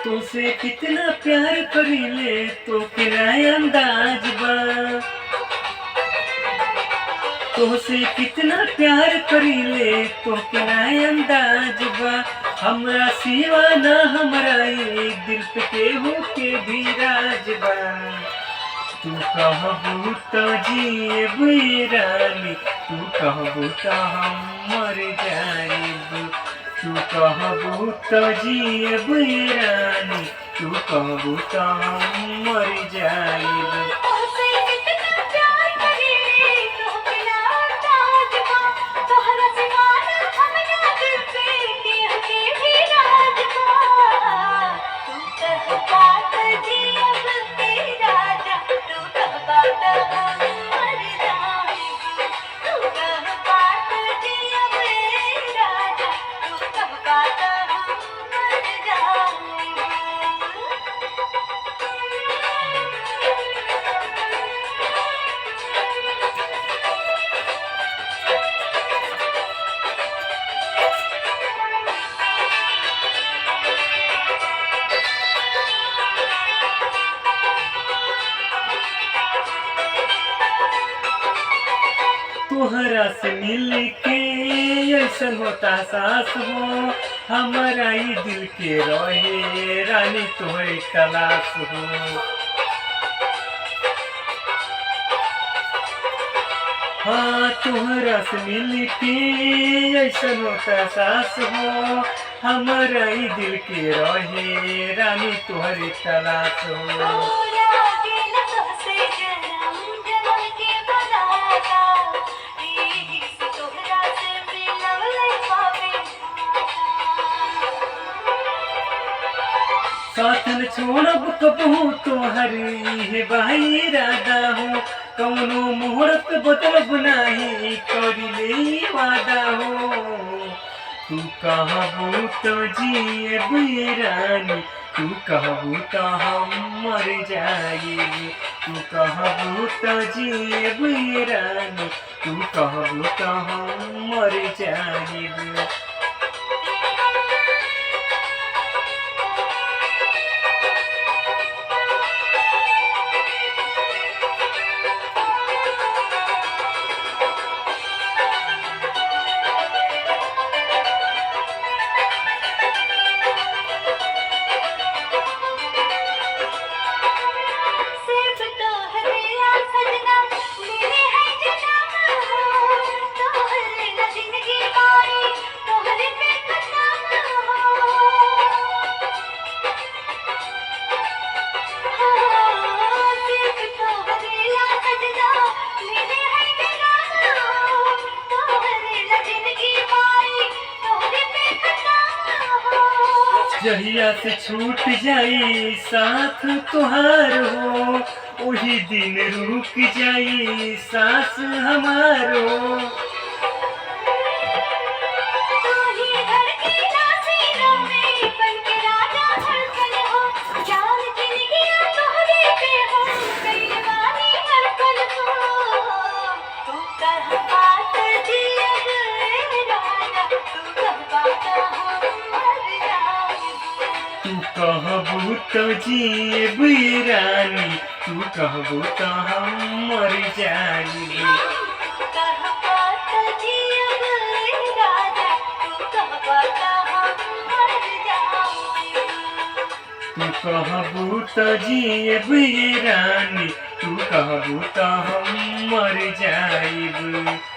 तुझसे कितना प्यार करीले तो कितना अंदाज बा। तुझसे कितना प्यार करीले तो कितना अंदाज बा। हमरा सिवा ना हमरा ये दिल पे केहू के भी राज बा। तू कहबू तो जिएब रानी, तू कहबू तो हम मर जाएब। तू कहबू तो जिएब रानी, तू कहबू तो हम मर जाएब। तोहरा से मिल के ऐसन होता सास हो, हमारा ही दिल के रहे रानी तोहरे तलाश हो। हाँ तोहरा से मिल के ऐसन होता सास हो, हमारा ही दिल के रहे रानी तोहरे तलाश हो। साथन छोड़ब कबहू तोहरी हे भाई राधा हो, कौनो मुहूर्त बदलब नाही करिले वादा हो। तू कहबू तो जिएब रानी, तू कहबू तो हम मर जाएब। तू कहबू तो जिएब रानी, तू कहबू तो हम मर जाएब। जहिया से छूट जाई साथ तुहार हो, वही दिन रुक जाई सांस हमारो। तू कहबू तो जिएब रानी, तू कहबू तो हम मर जाएब। तू कहबू तो जिएब रानी, तू कहबू तो हम मर जाएब।